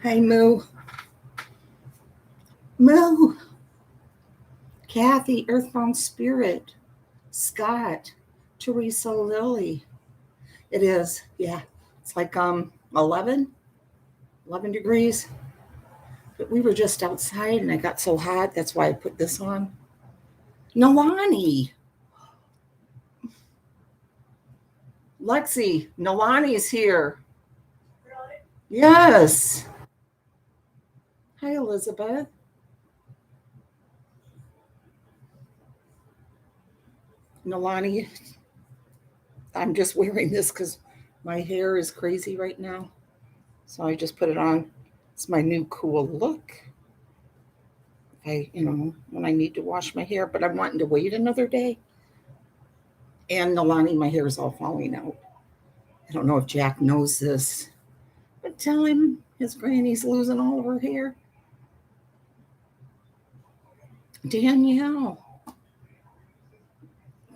Hey, Moo. Moo. Kathy, Earthbound Spirit. Scott. Teresa Lily. It is, yeah. It's like 11 degrees. But we were just outside and I got so hot. That's why I put this on. Nalani. Lexi, Nalani's here. Really? Yes. Hi, Elizabeth. Nalani, I'm just wearing this because my hair is crazy right now. So I just put it on. It's my new cool look. When I need to wash my hair, but I'm wanting to wait another day. And Nalani, my hair is all falling out. I don't know if Jack knows this, but tell him his granny's losing all of her hair. Danielle.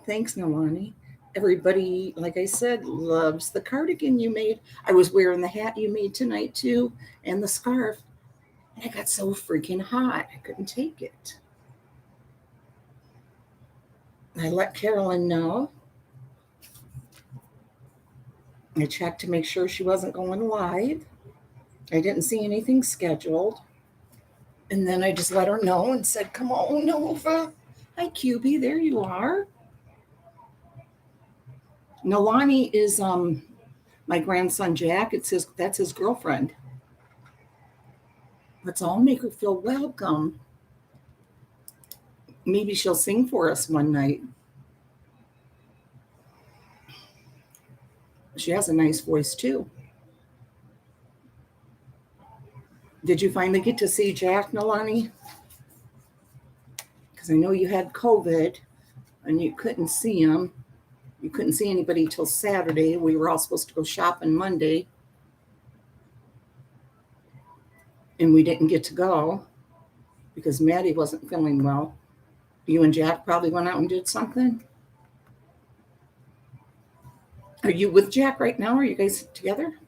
Thanks, Nalani. Everybody, like I said, loves the cardigan you made. I was wearing the hat you made tonight, too, and the scarf. And I got so freaking hot, I couldn't take it. I let Carolyn know. I checked to make sure she wasn't going live. I didn't see anything scheduled. And then I just let her know and said, come on over. Hi, QB, there you are. Nalani is my grandson Jack. That's his girlfriend. Let's all make her feel welcome. Maybe she'll sing for us one night. She has a nice voice too. Did you finally get to see Jack, Nalani? Because I know you had COVID and you couldn't see him. You couldn't see anybody till Saturday. We were all supposed to go shopping Monday. And we didn't get to go because Maddie wasn't feeling well. You and Jack probably went out and did something. Are you with Jack right now? Are you guys together?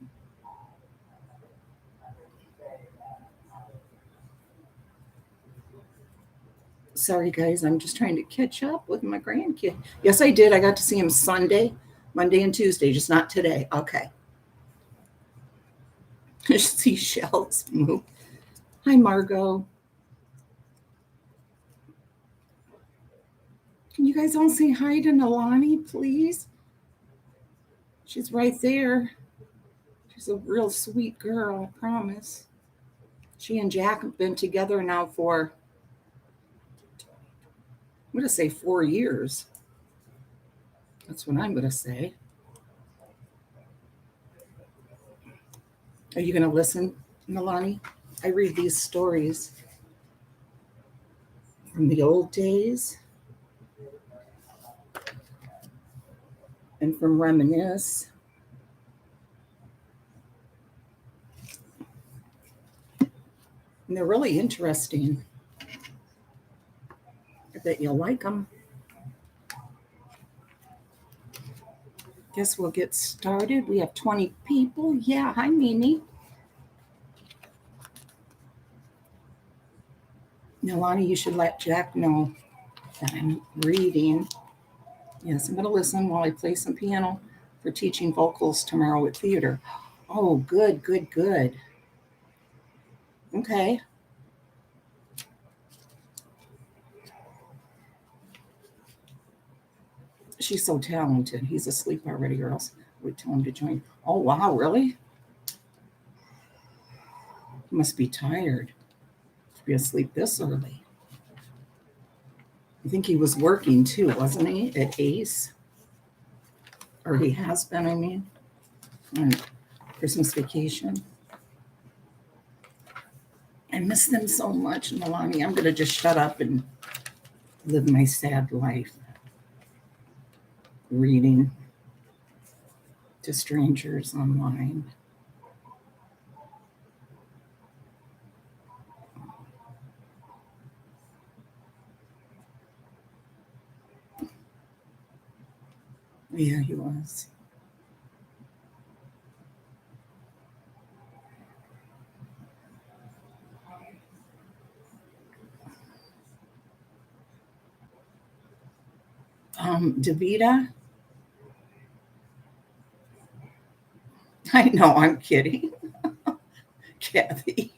Sorry, guys. I'm just trying to catch up with my grandkid. Yes, I did. I got to see him Sunday, Monday, and Tuesday, just not today. Okay. Seashells move. Hi, Margot. Can you guys all say hi to Nalani, please? She's right there. She's a real sweet girl, I promise. She and Jack have been together now for, I'm going to say 4 years. That's what I'm going to say. Are you going to listen, Nalani? I read these stories from the old days and from Reminisce. And they're really interesting. I bet you'll like them. Guess we'll get started. We have 20 people. Yeah, hi, Mimi. Nalani, you should let Jack know that I'm reading. Yes, I'm going to listen while I play some piano for teaching vocals tomorrow at theater. Oh, good, good, good. Okay. She's so talented. He's asleep already, or else we'd tell him to join. Oh, wow, really? He must be tired to be asleep this early. I think he was working too, wasn't he, at Ace? Or he has been, I mean, on Christmas vacation. I miss them so much, Milani. I'm going to just shut up and live my sad life. Reading to strangers online. Yeah, he was. Davita, I know, I'm kidding. Kathy.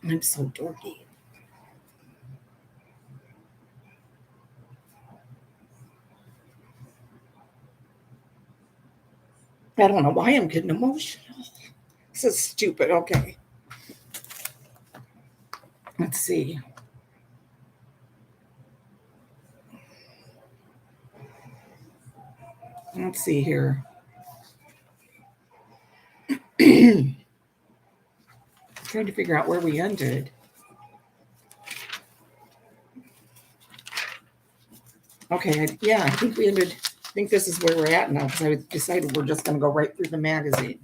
I'm so dorky. I don't know why I'm getting emotional. This is stupid. Okay. Let's see. Let's see here. Trying to figure out where we ended. Okay, yeah, I think we ended. I think this is where we're at now because I decided we're just going to go right through the magazine.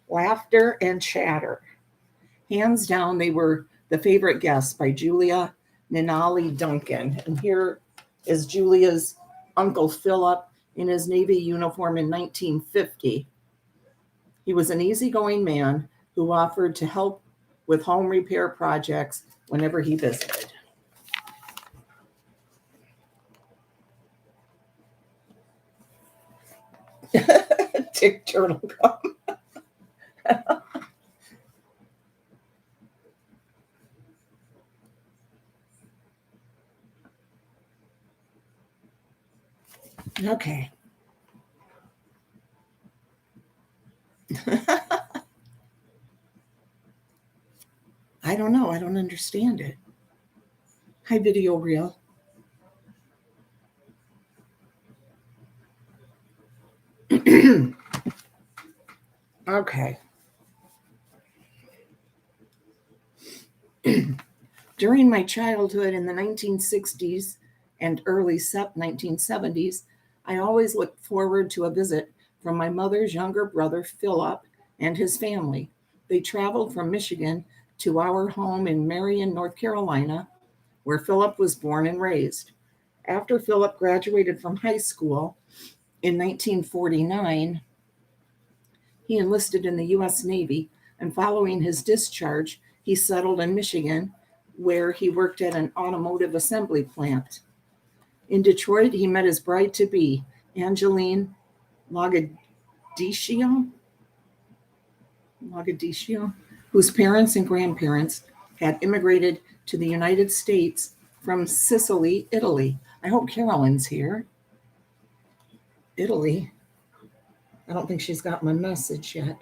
Laughter and chatter. Hands down, they were the favorite guests by Julia Ninali Duncan. And here is Julia's Uncle Philip in his Navy uniform in 1950. He was an easygoing man who offered to help with home repair projects whenever he visited. Dick Turtle Gum. Okay. I don't know. I don't understand it. Hi, Video Reel. Okay. During my childhood in the 1960s and early 1970s, I always looked forward to a visit from my mother's younger brother, Philip, and his family. They traveled from Michigan to our home in Marion, North Carolina, where Philip was born and raised. After Philip graduated from high school in 1949, he enlisted in the U.S. Navy, and following his discharge, he settled in Michigan, where he worked at an automotive assembly plant. In Detroit, he met his bride-to-be, Angeline Lagadiscio, whose parents and grandparents had immigrated to the United States from Sicily, Italy. I hope Carolyn's here. Italy. I don't think she's got my message yet.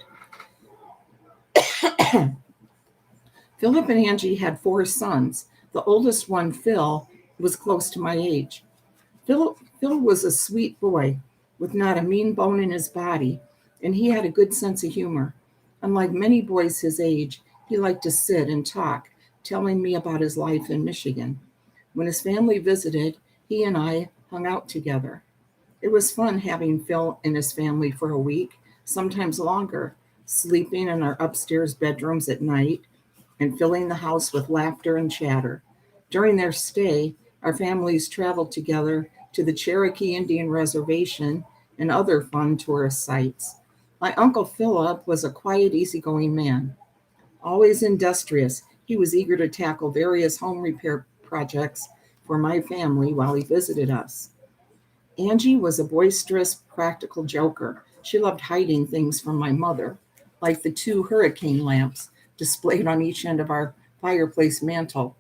Philip and Angie had 4 sons. The oldest one, Phil, was close to my age. Phil was a sweet boy with not a mean bone in his body, and he had a good sense of humor. Unlike many boys his age, he liked to sit and talk, telling me about his life in Michigan. When his family visited, he and I hung out together. It was fun having Phil and his family for a week, sometimes longer, sleeping in our upstairs bedrooms at night and filling the house with laughter and chatter. During their stay, our families traveled together to the Cherokee Indian Reservation and other fun tourist sites. My Uncle Philip was a quiet, easygoing man. Always industrious, he was eager to tackle various home repair projects for my family while he visited us. Angie was a boisterous, practical joker. She loved hiding things from my mother. like the two hurricane lamps displayed on each end of our fireplace mantel,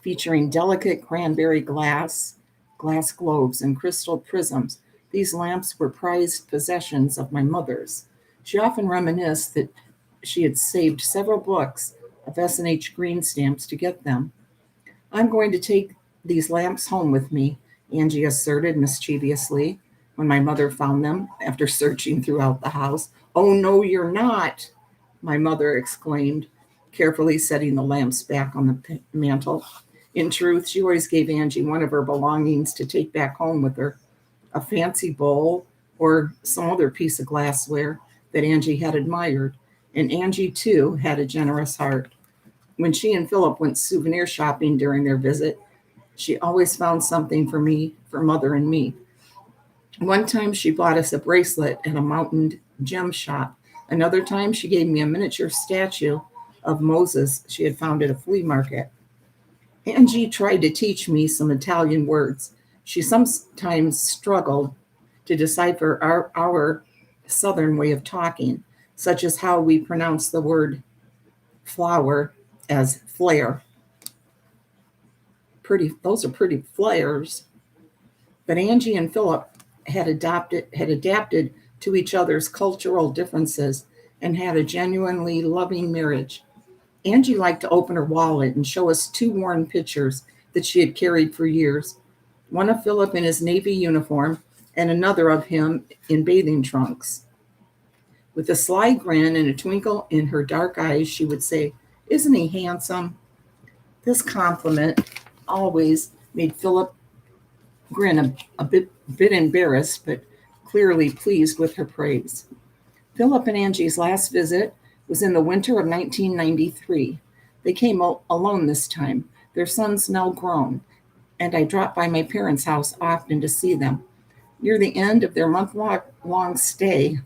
featuring delicate cranberry glass globes, and crystal prisms. These lamps were prized possessions of my mother's. She often reminisced that she had saved several books of S&H green stamps to get them. I'm going to take these lamps home with me, Angie asserted mischievously when my mother found them after searching throughout the house. Oh, no, you're not, my mother exclaimed, carefully setting the lamps back on the mantel. In truth, she always gave Angie one of her belongings to take back home with her, a fancy bowl or some other piece of glassware that Angie had admired. And Angie, too, had a generous heart. When she and Philip went souvenir shopping during their visit, she always found something for me, for Mother and me. One time she bought us a bracelet at a mountain gem shop. Another time she gave me a miniature statue of Moses she had found at a flea market. Angie tried to teach me some Italian words. She sometimes struggled to decipher our Southern way of talking, such as how we pronounce the word flower as flare. Those are pretty flares. But Angie and Philip had adapted to each other's cultural differences and had a genuinely loving marriage. Angie liked to open her wallet and show us two worn pictures that she had carried for years, one of Philip in his Navy uniform and another of him in bathing trunks. With a sly grin and a twinkle in her dark eyes, she would say, "Isn't he handsome?" This compliment always made Philip grin a bit embarrassed, but clearly pleased with her praise. Philip and Angie's last visit was in the winter of 1993. They came alone this time, their son's now grown, and I dropped by my parents' house often to see them. Near the end of their month-long stay,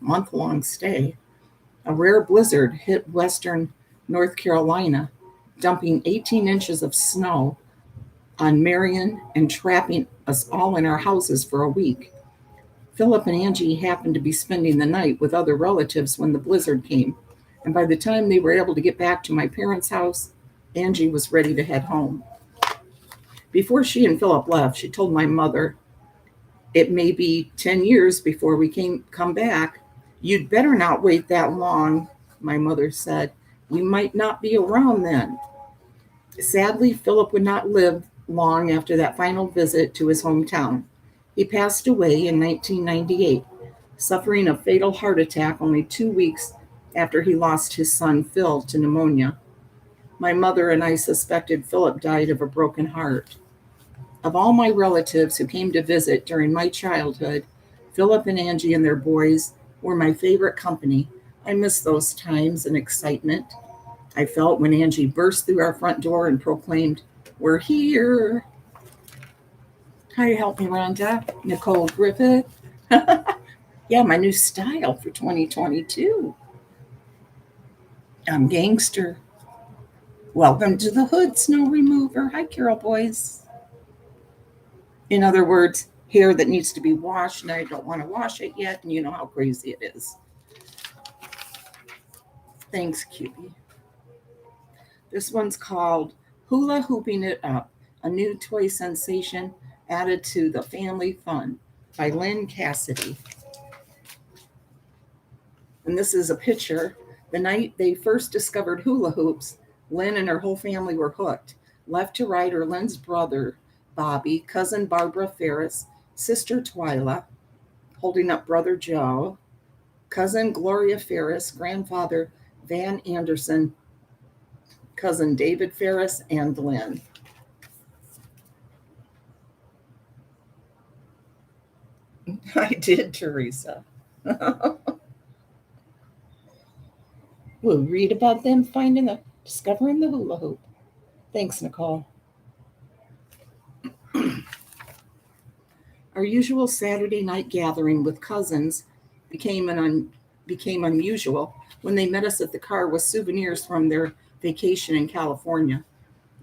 a rare blizzard hit western North Carolina, dumping 18 inches of snow on Marion and trapping us all in our houses for a week. Philip and Angie happened to be spending the night with other relatives when the blizzard came, and by the time they were able to get back to my parents' house, Angie was ready to head home. Before she and Philip left, she told my mother, "It may be 10 years before we come back. You'd better not wait that long," my mother said. "We might not be around then." Sadly, Philip would not live long after that final visit to his hometown. He passed away in 1998, suffering a fatal heart attack only 2 weeks after he lost his son Phil to pneumonia. My mother and I suspected Philip died of a broken heart. Of all my relatives who came to visit during my childhood, Philip and Angie and their boys were my favorite company. I miss those times and excitement I felt when Angie burst through our front door and proclaimed, "We're here." Hi, help me, Rhonda. Nicole Griffith. Yeah, my new style for 2022. I'm gangster. Welcome to the hood, snow remover. Hi, Carol boys. In other words, hair that needs to be washed, and I don't want to wash it yet, and you know how crazy it is. Thanks, Cutie. This one's called Hula Hooping It Up, a new toy sensation added to the family fun by Lynn Cassidy. And this is a picture. The night they first discovered hula hoops, Lynn and her whole family were hooked. Left to right are Lynn's brother, Bobby, cousin Barbara Ferris, sister Twyla, holding up brother Joe, cousin Gloria Ferris, grandfather Van Anderson, cousin David Ferris, and Lynn. I did, Teresa. We'll read about them discovering the hula hoop. Thanks, Nicole. Our usual Saturday night gathering with cousins became unusual when they met us at the car with souvenirs from their vacation in California.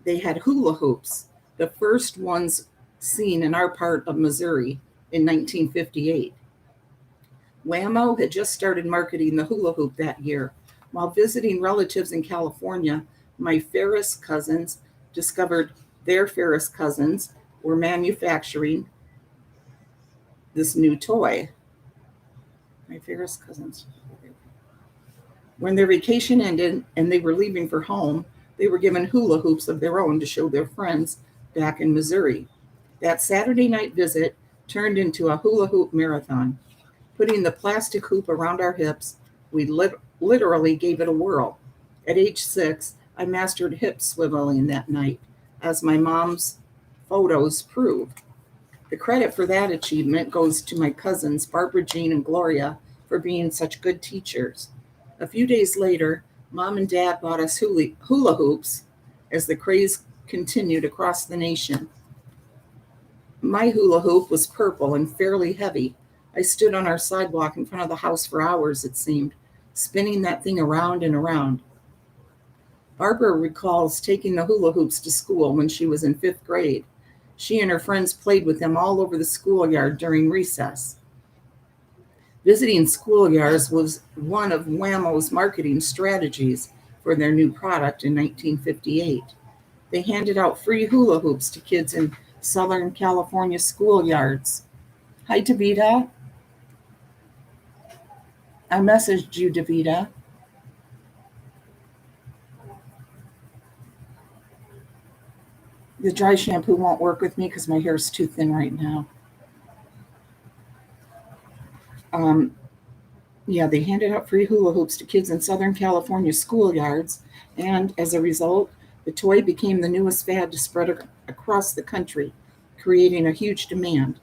They had hula hoops, the first ones seen in our part of Missouri in 1958. Whammo had just started marketing the hula hoop that year. While visiting relatives in California, my Ferris cousins discovered their Ferris cousins were manufacturing this new toy. My Ferris cousins. When their vacation ended and they were leaving for home, they were given hula hoops of their own to show their friends back in Missouri. That Saturday night visit turned into a hula hoop marathon. Putting the plastic hoop around our hips, we literally gave it a whirl. At age 6, I mastered hip swiveling that night, as my mom's photos prove. The credit for that achievement goes to my cousins, Barbara Jean and Gloria, for being such good teachers. A few days later, Mom and Dad bought us hula hoops as the craze continued across the nation. My hula hoop was purple and fairly heavy. I stood on our sidewalk in front of the house for hours, it seemed, spinning that thing around and around. Barbara recalls taking the hula hoops to school when she was in 5th grade. She and her friends played with them all over the schoolyard during recess. Visiting schoolyards was one of Whammo's marketing strategies for their new product in 1958. They handed out free hula hoops to kids in Southern California schoolyards. Hi, Davida. I messaged you, Davida. The dry shampoo won't work with me because my hair is too thin right now. They handed out free hula hoops to kids in Southern California schoolyards, and as a result, the toy became the newest fad to spread across the country, creating a huge demand.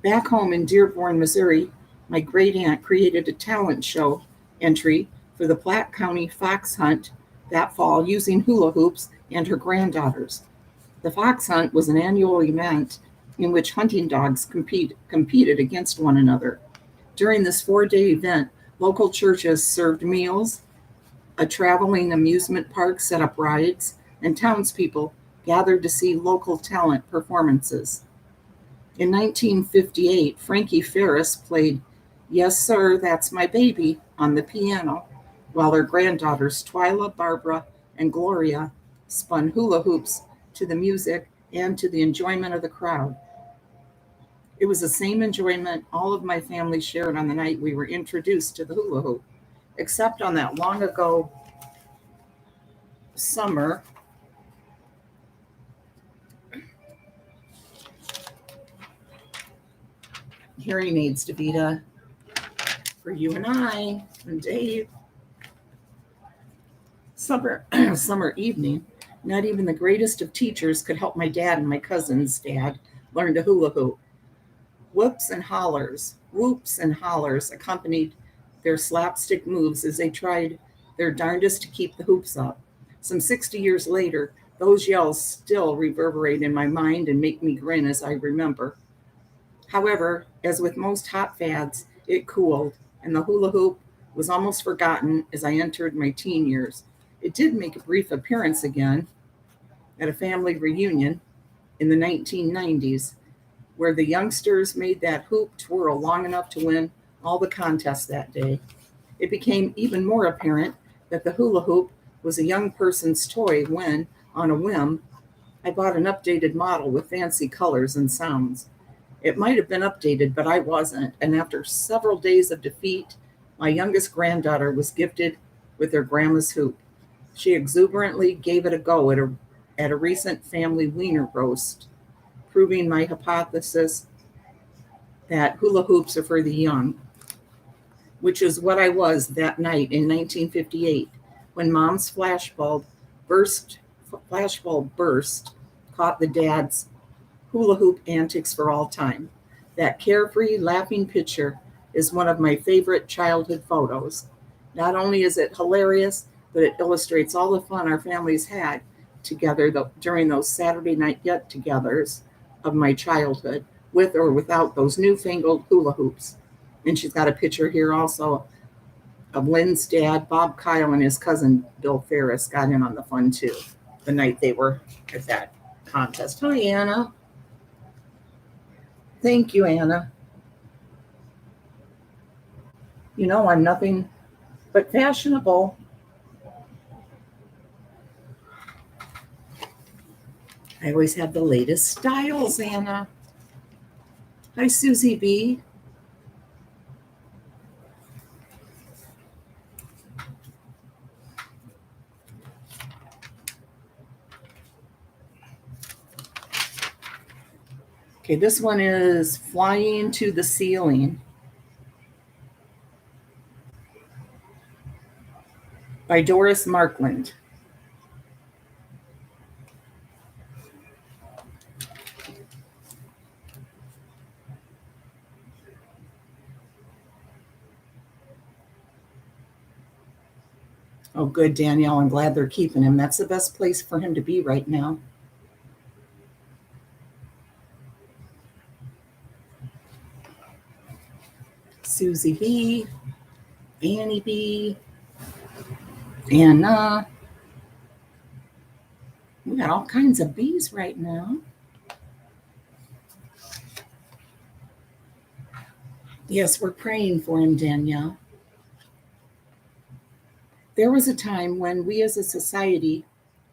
Back home in Dearborn, Missouri, my great aunt created a talent show entry for the Platte County Fox Hunt that fall using hula hoops and her granddaughters. The Fox Hunt was an annual event in which hunting dogs competed against one another. During this 4-day event, local churches served meals, a traveling amusement park set up rides, and townspeople gathered to see local talent performances. In 1958, Frankie Ferris played "Yes, Sir, That's My Baby" on the piano, while her granddaughters Twyla, Barbara, and Gloria spun hula hoops to the music and to the enjoyment of the crowd. It was the same enjoyment all of my family shared on the night we were introduced to the hula hoop, except on that long ago summer. Hearing aids, Davida, for you and I and Dave. Summer evening, not even the greatest of teachers could help my dad and my cousin's dad learn to hula hoop. Whoops and hollers accompanied their slapstick moves as they tried their darndest to keep the hoops up. Some 60 years later, those yells still reverberate in my mind and make me grin as I remember. However, as with most hot fads, it cooled, and the hula hoop was almost forgotten as I entered my teen years. It did make a brief appearance again at a family reunion in the 1990s, where the youngsters made that hoop twirl long enough to win all the contests that day. It became even more apparent that the hula hoop was a young person's toy when, on a whim, I bought an updated model with fancy colors and sounds. It might have been updated, but I wasn't, and after several days of defeat, my youngest granddaughter was gifted with her grandma's hoop. She exuberantly gave it a go at a recent family wiener roast, proving my hypothesis that hula hoops are for the young, which is what I was that night in 1958 when Mom's flashbulb burst, caught the dad's hula hoop antics for all time. That carefree, laughing picture is one of my favorite childhood photos. Not only is it hilarious, but it illustrates all the fun our families had together during those Saturday night get-togethers of my childhood, with or without those newfangled hula hoops. And she's got a picture here also of Lynn's dad, Bob Kyle, and his cousin, Bill Ferris, got in on the fun too, the night they were at that contest. Hi, Anna. Thank you, Anna. You know, I'm nothing but fashionable. I always have the latest styles, Anna. Hi, Susie B. Okay, this one is Flying to the Ceiling by Doris Markland. Oh, good, Danielle. I'm glad they're keeping him. That's the best place for him to be right now. Susie B, Annie B, Anna. We got all kinds of bees right now. Yes, we're praying for him, Danielle. There was a time when we as a society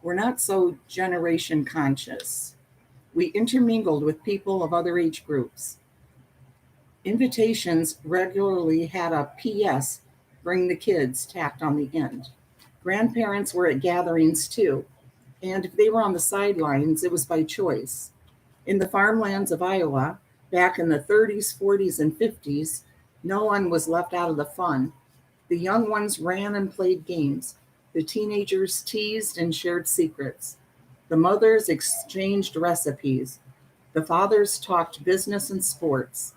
were not so generation conscious. We intermingled with people of other age groups. Invitations regularly had a PS, bring the kids, tacked on the end. Grandparents were at gatherings too, and if they were on the sidelines, it was by choice. In the farmlands of Iowa, back in the 30s, 40s, and 50s, no one was left out of the fun. The young ones ran and played games. The teenagers teased and shared secrets. The mothers exchanged recipes. The fathers talked business and sports.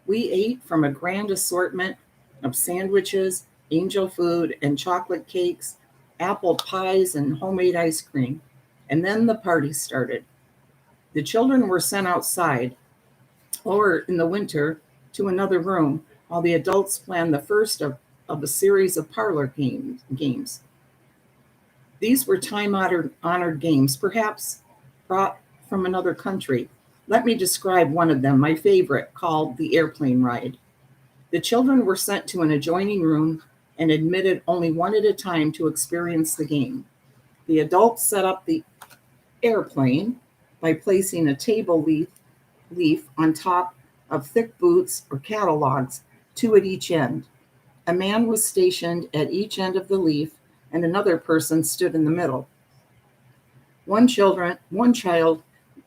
We ate from a grand assortment of sandwiches, angel food, and chocolate cakes, apple pies, and homemade ice cream. And then the party started. The children were sent outside, or in the winter, to another room, while the adults planned the first of a series of parlor games. These were time-honored games, perhaps brought from another country. Let me describe one of them, my favorite, called the airplane ride. The children were sent to an adjoining room and admitted only one at a time to experience the game. The adults set up the airplane by placing a table leaf on top of thick boots or catalogs, two at each end. A man was stationed at each end of the leaf, and another person stood in the middle. One child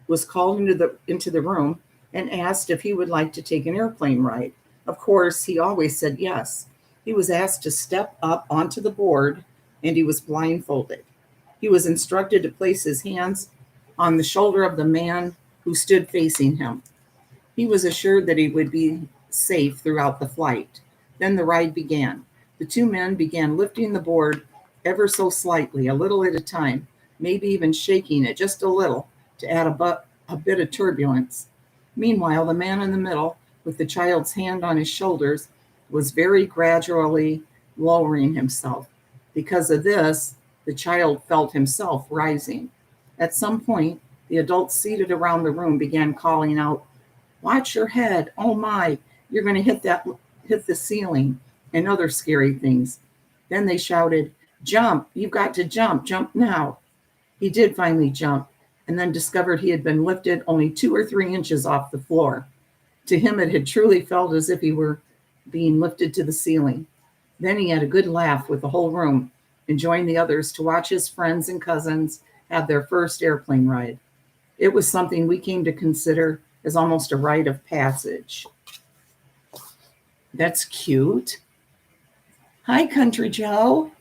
was called into the room and asked if he would like to take an airplane ride. Of course, he always said yes. He was asked to step up onto the board, and he was blindfolded. He was instructed to place his hands on the shoulder of the man who stood facing him. He was assured that he would be safe throughout the flight. Then the ride began. The two men began lifting the board ever so slightly, a little at a time, maybe even shaking it just a little to add a bit of turbulence. Meanwhile, the man in the middle, with the child's hand on his shoulders, was very gradually lowering himself. Because of this, the child felt himself rising. At some point, the adults seated around the room began calling out, "Watch your head. Oh my, you're going to hit the ceiling," and other scary things. Then they shouted, "Jump, you've got to jump now." He did finally jump, and then discovered he had been lifted only 2 or 3 inches off the floor. To him, it had truly felt as if he were being lifted to the ceiling. Then he had a good laugh with the whole room and joined the others to watch his friends and cousins have their first airplane ride. It was something we came to consider as almost a rite of passage. That's cute. Hi, Country Joe.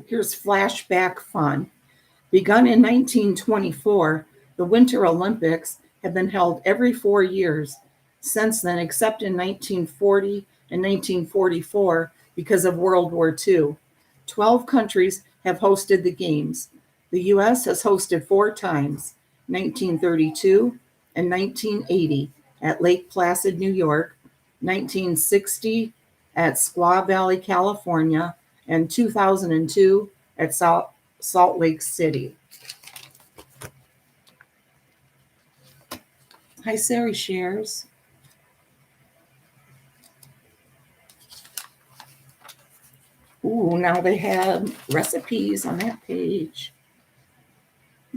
Here's flashback fun. Begun in 1924, the Winter Olympics have been held every 4 years since then, except in 1940 and 1944 because of World War II. 12 countries have hosted the Games. The U.S. has hosted 4 times, 1932 and 1980 at Lake Placid, New York, 1960 at Squaw Valley, California, and 2002 at Salt Lake City. Hi, Sari Shares. Ooh, now they have recipes on that page.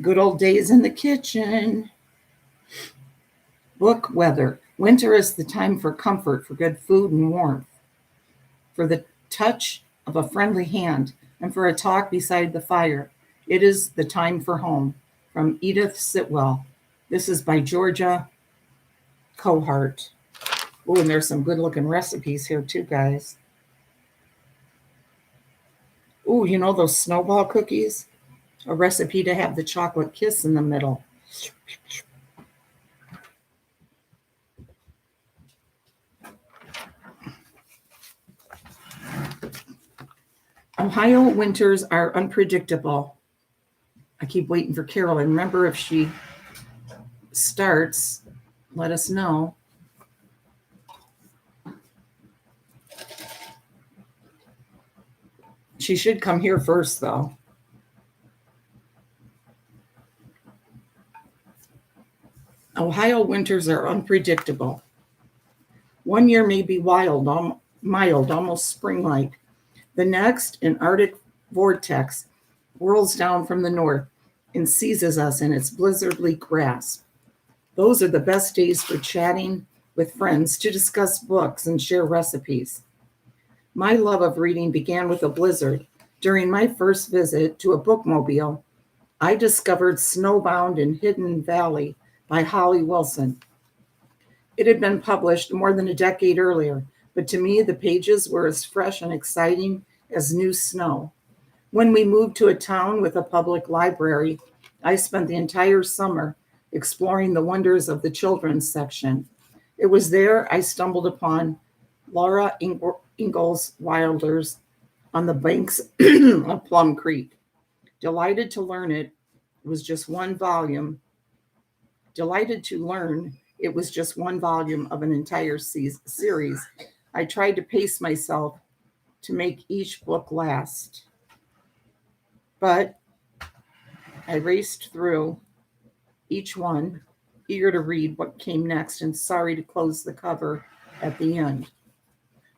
Good old days in the kitchen. Book weather. Winter is the time for comfort, for good food and warmth, for the touch of a friendly hand, and for a talk beside the fire. It is the time for home. From Edith Sitwell. This is by Georgia Cohart. Oh, and there's some good looking recipes here too, guys. Oh, you know those snowball cookies? A recipe to have the chocolate kiss in the middle. Ohio winters are unpredictable. I keep waiting for Carolyn. Remember, if she starts, let us know. She should come here first, though. Ohio winters are unpredictable. One year may be mild, almost spring-like. The next, an Arctic vortex whirls down from the north and seizes us in its blizzardly grasp. Those are the best days for chatting with friends to discuss books and share recipes. My love of reading began with a blizzard. During my first visit to a bookmobile, I discovered Snowbound in Hidden Valley by Holly Wilson. It had been published more than a decade earlier, but to me, the pages were as fresh and exciting as new snow. When we moved to a town with a public library, I spent the entire summer exploring the wonders of the children's section. It was there I stumbled upon Laura Ingalls Wilder's On the Banks of Plum Creek. Delighted to learn it was just one volume. Delighted to learn it was just one volume of an entire series. I tried to pace myself to make each book last, but I raced through each one, eager to read what came next and sorry to close the cover at the end.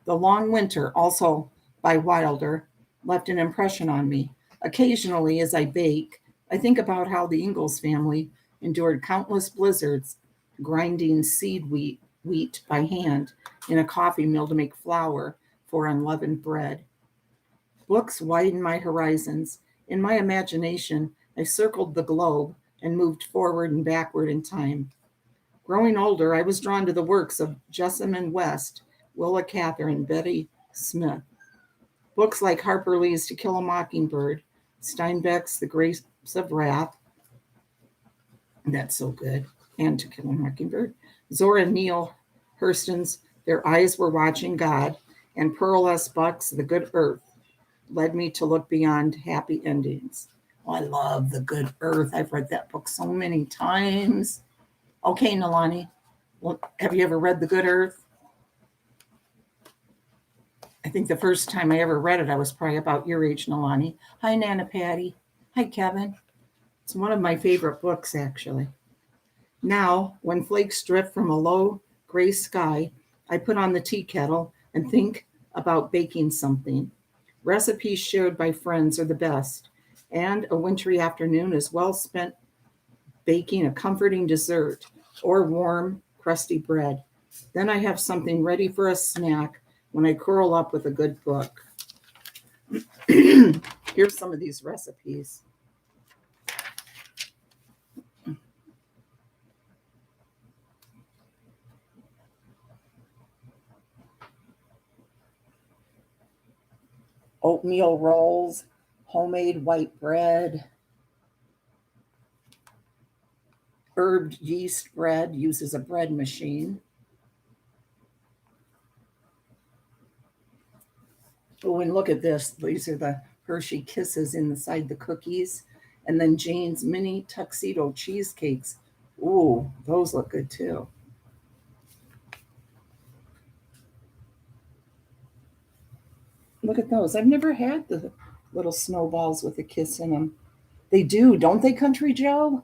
The Long Winter, also by Wilder, left an impression on me. Occasionally, as I bake, I think about how the Ingalls family endured countless blizzards, grinding wheat by hand in a coffee mill to make flour for unleavened bread. Books widen my horizons. In my imagination, I circled the globe and moved forward and backward in time. Growing older, I was drawn to the works of Jessamine West, Willa Cather, Betty Smith. Books like Harper Lee's To Kill a Mockingbird, Steinbeck's The Grapes of Wrath, that's so good, and To Kill a Mockingbird, Zora Neale Hurston's Their Eyes Were Watching God, and Pearl S. Buck's The Good Earth led me to look beyond happy endings. Oh, I love The Good Earth. I've read that book so many times. Okay, Nalani, well, have you ever read The Good Earth? I think the first time I ever read it, I was probably about your age, Nalani. Hi, Nana Patty. Hi, Kevin. It's one of my favorite books, actually. Now, when flakes drift from a low gray sky, I put on the tea kettle and think about baking something. Recipes shared by friends are the best, and a wintry afternoon is well spent baking a comforting dessert or warm, crusty bread. Then I have something ready for a snack when I curl up with a good book. Here's some of these recipes. Oatmeal rolls, homemade white bread, herbed yeast bread uses a bread machine. Oh, and look at this. These are the Hershey Kisses inside the cookies. And then Jane's mini tuxedo cheesecakes. Ooh, those look good too. Look at those. I've never had the little snowballs with a kiss in them. They do, don't they, Country Joe?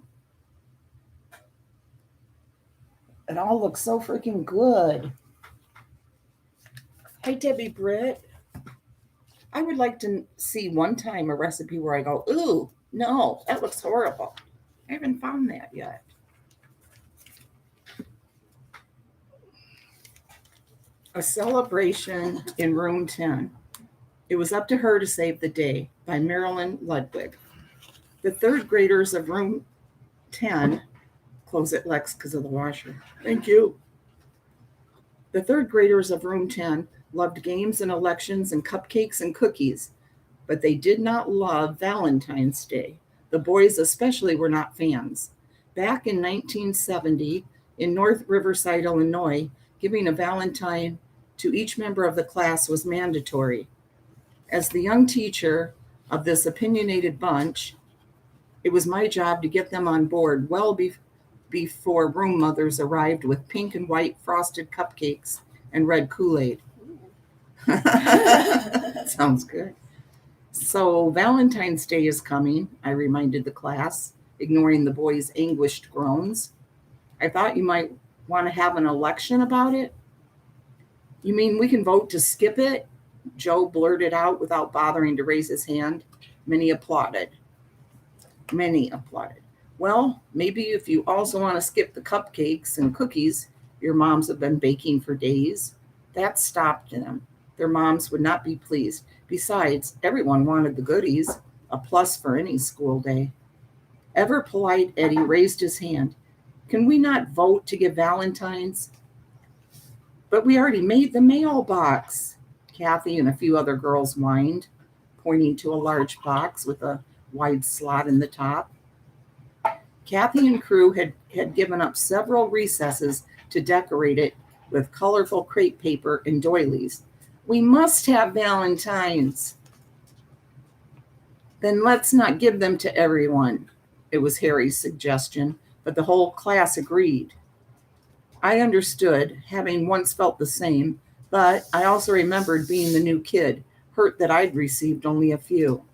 It all looks so freaking good. Hi, Debbie Britt. I would like to see one time a recipe where I go, ooh, no, that looks horrible. I haven't found that yet. A celebration in room 10. It was up to her to save the day by Marilyn Ludwig. The third graders of room 10, close it, Lex, because of the washer. Thank you. The third graders of room 10 loved games and elections and cupcakes and cookies, but they did not love Valentine's Day. The boys especially were not fans. Back in 1970, in North Riverside, Illinois, giving a Valentine to each member of the class was mandatory. As the young teacher of this opinionated bunch, it was my job to get them on board before room mothers arrived with pink and white frosted cupcakes and red Kool-Aid. Sounds good. So Valentine's Day is coming, I reminded the class, ignoring the boys' anguished groans. I thought you might want to have an election about it. You mean we can vote to skip it? Joe blurted out without bothering to raise his hand. Many applauded. Well, maybe if you also want to skip the cupcakes and cookies your moms have been baking for days. That stopped them. Their moms would not be pleased. Besides, everyone wanted the goodies, a plus for any school day. Ever polite Eddie raised his hand. Can we not vote to give Valentines? But we already made the mailbox. Kathy and a few other girls whined, pointing to a large box with a wide slot in the top. Kathy and crew had given up several recesses to decorate it with colorful crepe paper and doilies. We must have Valentines. Then let's not give them to everyone. It was Harry's suggestion, but the whole class agreed. I understood, having once felt the same, but I also remembered being the new kid, hurt that I'd received only a few.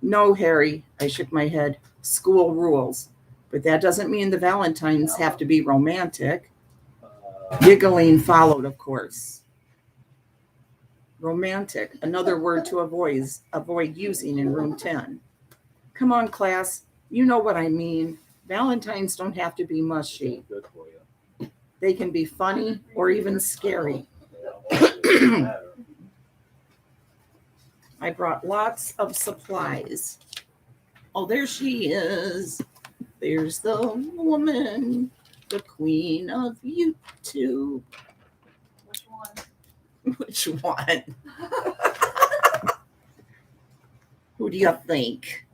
No, Harry, I shook my head. School rules. But that doesn't mean the Valentines have to be romantic. Giggling followed, of course. Romantic, another word to avoid using in room 10. Come on, class. You know what I mean. Valentines don't have to be mushy. They can be funny or even scary. I brought lots of supplies. Oh, there she is. There's the woman, the queen of YouTube. Which one? Which one? Who do you think?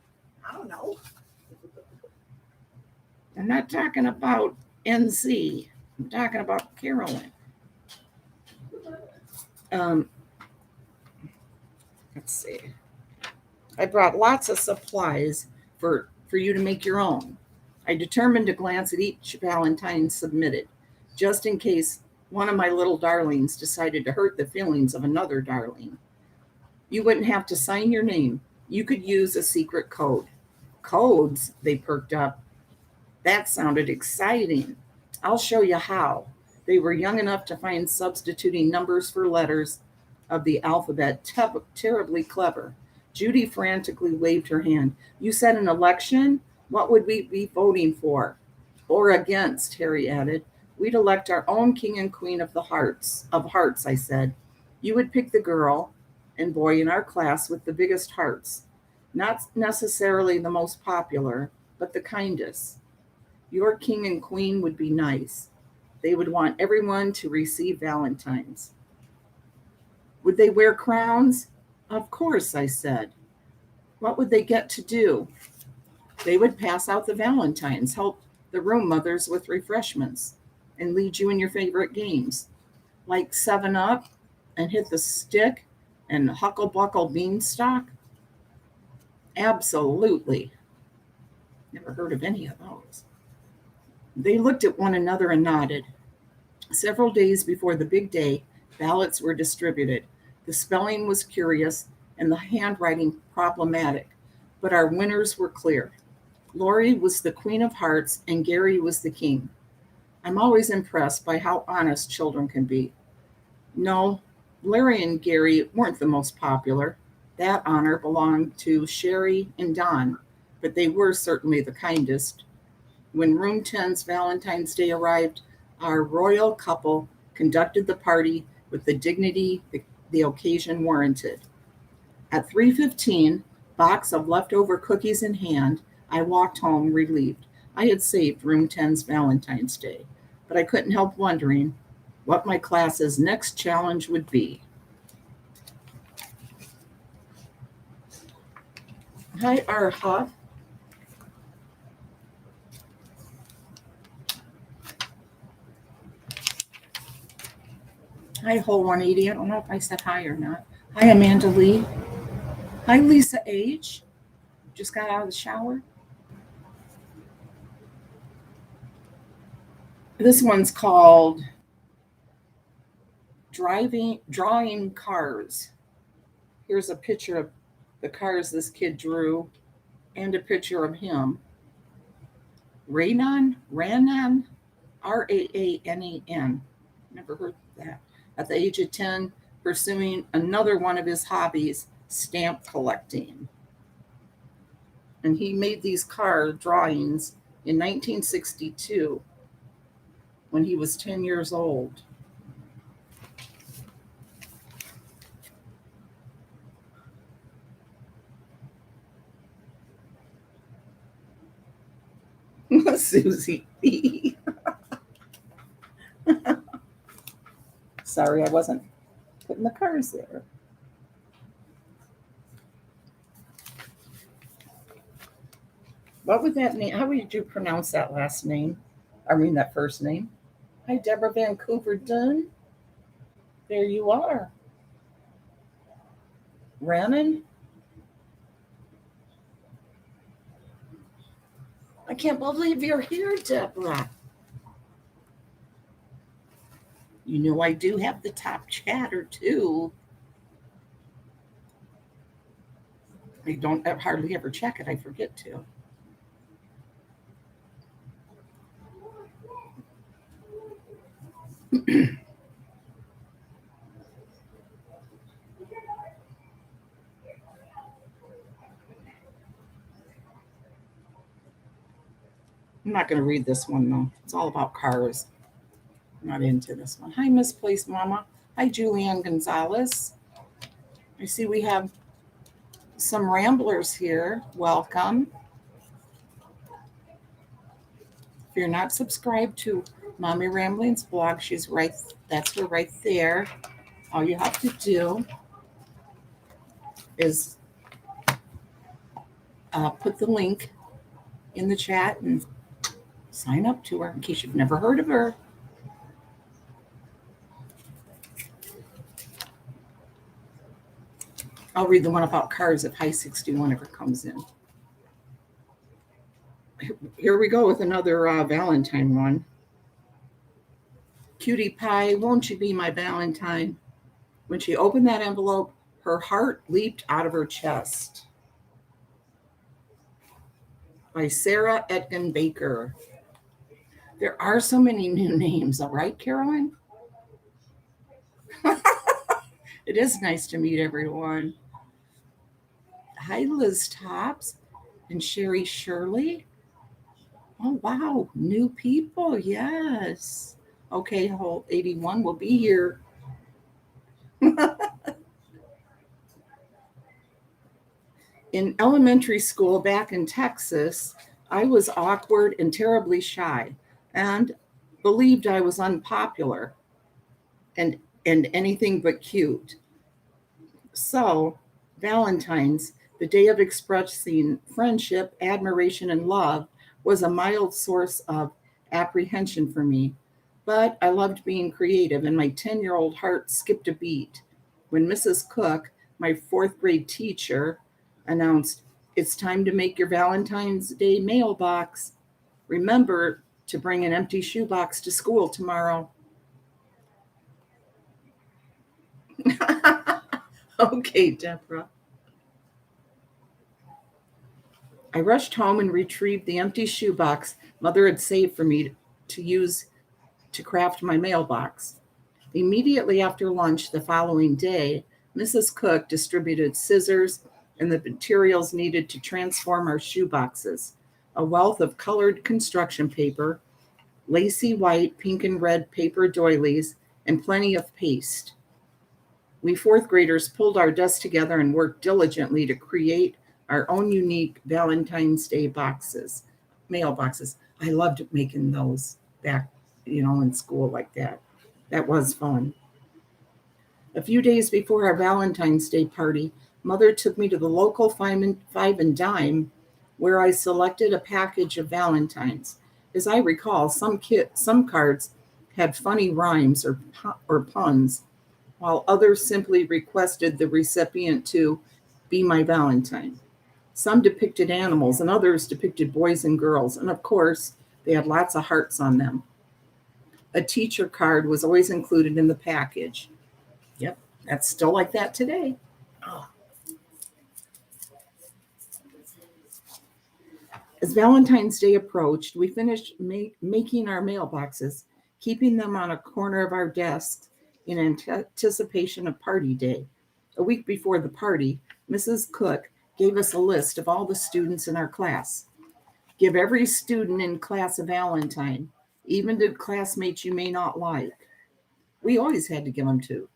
I don't know. I'm not talking about NC. I'm talking about Carolyn. Let's see. I brought lots of supplies for you to make your own. I determined to glance at each Valentine submitted, just in case one of my little darlings decided to hurt the feelings of another darling. You wouldn't have to sign your name. You could use a secret code. Codes? They perked up. That sounded exciting. I'll show you how. They were young enough to find substituting numbers for letters of the alphabet terribly clever. Judy frantically waved her hand. You said an election? What would we be voting for? Or against, Harry added. We'd elect our own king and queen of hearts, I said. You would pick the girl and boy in our class with the biggest hearts. Not necessarily the most popular, but the kindest. Your king and queen would be nice. They would want everyone to receive Valentines. Would they wear crowns? Of course, I said. What would they get to do? They would pass out the Valentines, help the room mothers with refreshments, and lead you in your favorite games, like 7-Up and Hit the Stick and Huckle Buckle Beanstalk. Absolutely. Never heard of any of those. They looked at one another and nodded. Several days before the big day, ballots were distributed. The spelling was curious and the handwriting problematic, but our winners were clear. Lori was the queen of hearts and Gary was the king. I'm always impressed by how honest children can be. No, Larry and Gary weren't the most popular. That honor belonged to Sherry and Don, but they were certainly the kindest. When Room 10's Valentine's Day arrived, our royal couple conducted the party with the dignity the occasion warranted. At 3:15, box of leftover cookies in hand, I walked home relieved. I had saved Room 10's Valentine's Day, but I couldn't help wondering what my class's next challenge would be. Hi, Arha. Hi, Whole 180. I don't know if I said hi or not. Hi, Amanda Lee. Hi, Lisa H. Just got out of the shower. This one's called Drawing Cars. Here's a picture of the cars this kid drew and a picture of him. Ranan, Raanan. Never heard of that. At the age of 10, pursuing another one of his hobbies, stamp collecting. And he made these car drawings in 1962 when he was 10 years old. Susie B. Sorry, I wasn't putting the cars there. What would that name? How would you pronounce that last name? I mean, that first name. Hi, Deborah Vancouver Dunn. There you are. Rannon? I can't believe you're here, Deborah. You know I do have the top chatter, too. I don't hardly ever check it. I forget to. I'm not going to read this one, though. It's all about cars. I'm not into this one. Hi, Misplaced Mama. Hi, Julianne Gonzalez. I see we have some ramblers here. Welcome. If you're not subscribed to Mommy Ramblings blog, that's her right there. All you have to do is put the link in the chat and sign up to her in case you've never heard of her. I'll read the one about cars if High 61 ever comes in. Here we go with another Valentine one. Cutie pie, won't you be my Valentine? When she opened that envelope, her heart leaped out of her chest. By Sarah Etkin Baker. There are so many new names, all right, Carolyn? It is nice to meet everyone. Hi, Liz Tops and Sherry Shirley. Oh, wow, new people, yes. Okay, whole 81 will be here. In elementary school back in Texas, I was awkward and terribly shy and believed I was unpopular and anything but cute. So, Valentine's, the day of expressing friendship, admiration, and love, was a mild source of apprehension for me. But I loved being creative, and my 10-year-old heart skipped a beat when Mrs. Cook, my fourth grade teacher, announced, "It's time to make your Valentine's Day mailbox. Remember to bring an empty shoebox to school tomorrow." Okay, Deborah. I rushed home and retrieved the empty shoebox Mother had saved for me to use to craft my mailbox. Immediately after lunch the following day, Mrs. Cook distributed scissors and the materials needed to transform our shoe boxes, a wealth of colored construction paper, lacy white, pink, and red paper doilies, and plenty of paste. We fourth graders pulled our desks together and worked diligently to create our own unique Valentine's Day boxes, mailboxes. I loved making those back, in school like that. That was fun. A few days before our Valentine's Day party, Mother took me to the local five and dime where I selected a package of Valentines. As I recall, some cards had funny rhymes or puns, while others simply requested the recipient to be my Valentine. Some depicted animals and others depicted boys and girls, and of course, they had lots of hearts on them. A teacher card was always included in the package. Yep, that's still like that today. Oh. As Valentine's Day approached, we finished making our mailboxes, keeping them on a corner of our desks in anticipation of party day. A week before the party, Mrs. Cook gave us a list of all the students in our class. Give every student in class a Valentine, even to classmates you may not like. We always had to give them to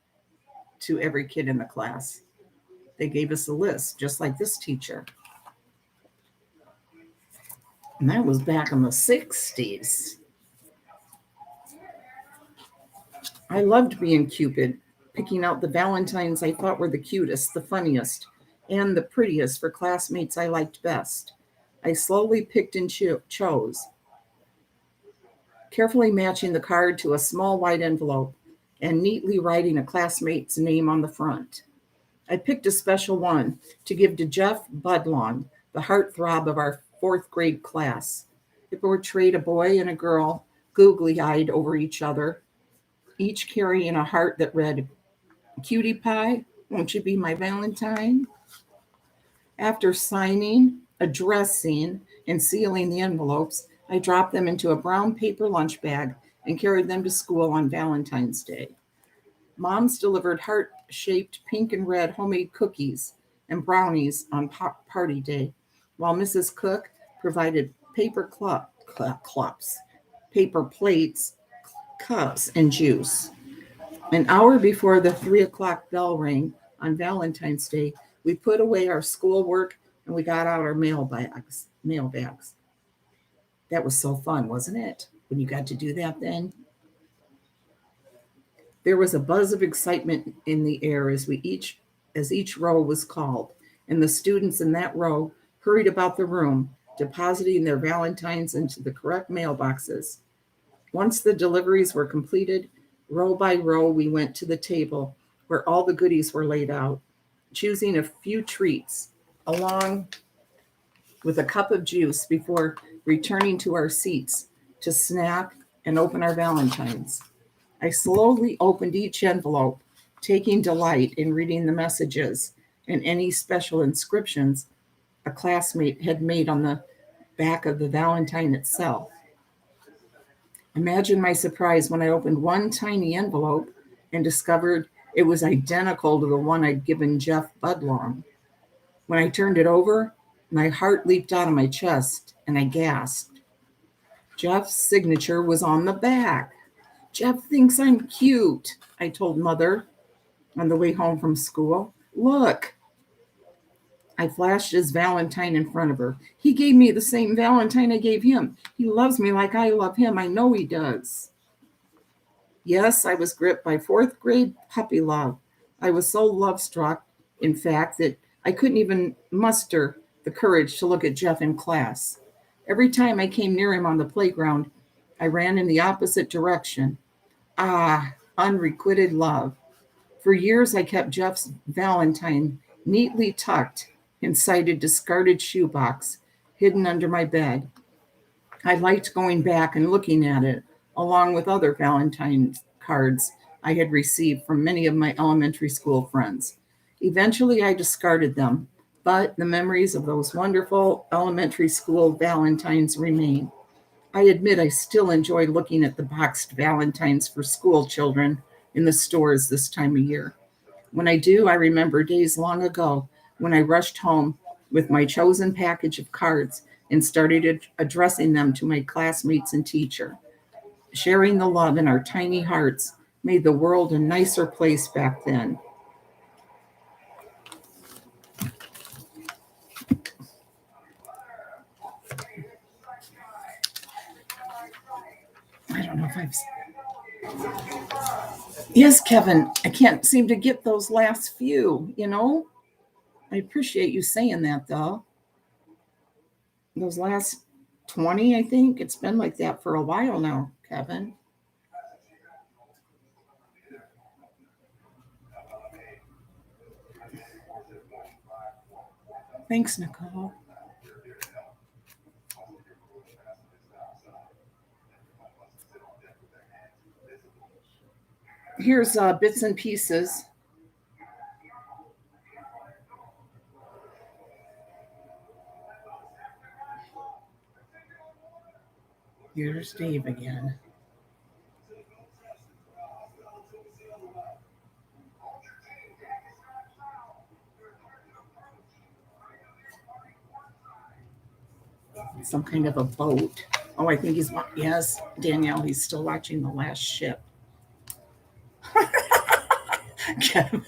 every kid in the class. They gave us a list, just like this teacher. And that was back in the 60s. I loved being Cupid, picking out the Valentines I thought were the cutest, the funniest, and the prettiest for classmates I liked best. I slowly picked and chose, carefully matching the card to a small white envelope and neatly writing a classmate's name on the front. I picked a special one to give to Jeff Budlong, the heartthrob of our fourth grade class. It portrayed a boy and a girl googly-eyed over each other, each carrying a heart that read, "Cutie pie, won't you be my Valentine?" After signing, addressing, and sealing the envelopes, I dropped them into a brown paper lunch bag and carried them to school on Valentine's Day. Moms delivered heart-shaped pink and red homemade cookies and brownies on party day, while Mrs. Cook provided paper cups, paper plates, cups, and juice. An hour before the 3 o'clock bell rang on Valentine's Day, we put away our schoolwork and we got out our mailbags. That was so fun, wasn't it? When you got to do that then? There was a buzz of excitement in the air as each row was called, and the students in that row hurried about the room, depositing their Valentines into the correct mailboxes. Once the deliveries were completed, row by row, we went to the table where all the goodies were laid out, choosing a few treats along with a cup of juice before returning to our seats to snack and open our Valentines. I slowly opened each envelope, taking delight in reading the messages and any special inscriptions a classmate had made on the back of the Valentine itself. Imagine my surprise when I opened one tiny envelope and discovered it was identical to the one I'd given Jeff Budlong. When I turned it over, my heart leaped out of my chest and I gasped. Jeff's signature was on the back. "Jeff thinks I'm cute," I told Mother on the way home from school. "Look." I flashed his Valentine in front of her. "He gave me the same Valentine I gave him. He loves me like I love him. I know he does." Yes, I was gripped by fourth grade puppy love. I was so love-struck, in fact, that I couldn't even muster the courage to look at Jeff in class. Every time I came near him on the playground, I ran in the opposite direction. Ah, unrequited love. For years, I kept Jeff's Valentine neatly tucked inside a discarded shoebox hidden under my bed. I liked going back and looking at it, along with other Valentine cards I had received from many of my elementary school friends. Eventually, I discarded them, but the memories of those wonderful elementary school Valentines remain. I admit I still enjoy looking at the boxed Valentines for school children in the stores this time of year. When I do, I remember days long ago when I rushed home with my chosen package of cards and started addressing them to my classmates and teacher. Sharing the love in our tiny hearts made the world a nicer place back then. I don't know if I've. Yes, Kevin, I can't seem to get those last few. I appreciate you saying that, though. Those last 20, I think. It's been like that for a while now, Kevin. Thanks, Nicole. Here's bits and pieces. Here's Dave again. Some kind of a boat. Oh, I think yes, Danielle, he's still watching The Last Ship. Kevin.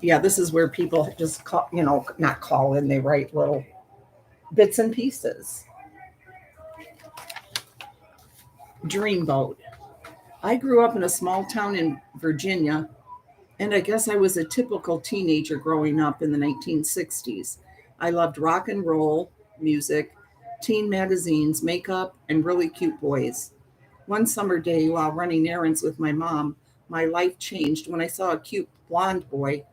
Yeah, this is where people just call, not call in, they write little bits and pieces. Dreamboat. I grew up in a small town in Virginia, and I guess I was a typical teenager growing up in the 1960s. I loved rock and roll, music, teen magazines, makeup, and really cute boys. One summer day, while running errands with my mom, my life changed when I saw a cute blonde boy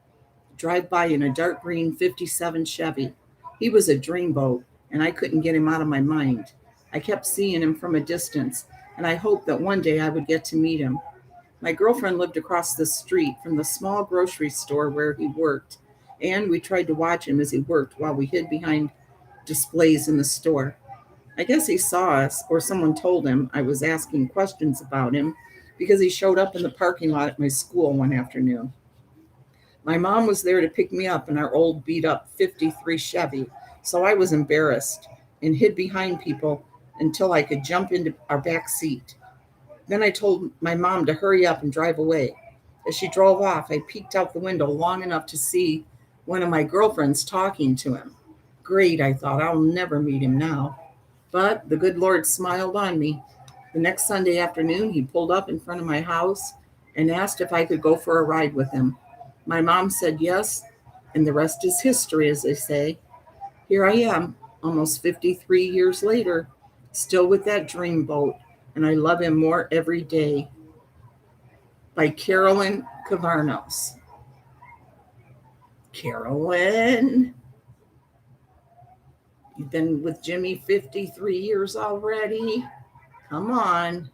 drive by in a dark green '57 Chevy. He was a dreamboat, and I couldn't get him out of my mind. I kept seeing him from a distance, and I hoped that one day I would get to meet him. My girlfriend lived across the street from the small grocery store where he worked, and we tried to watch him as he worked while we hid behind displays in the store. I guess he saw us, or someone told him I was asking questions about him because he showed up in the parking lot at my school one afternoon. My mom was there to pick me up in our old beat up '53 Chevy, so I was embarrassed and hid behind people until I could jump into our back seat. Then I told my mom to hurry up and drive away. As she drove off, I peeked out the window long enough to see one of my girlfriends talking to him. Great, I thought, I'll never meet him now. But the good Lord smiled on me. The next Sunday afternoon, he pulled up in front of my house and asked if I could go for a ride with him. My mom said yes, and the rest is history, as they say. Here I am, almost 53 years later, still with that dreamboat, and I love him more every day. By Carolyn Cavarnos. Carolyn, you've been with Jimmy 53 years already. Come on.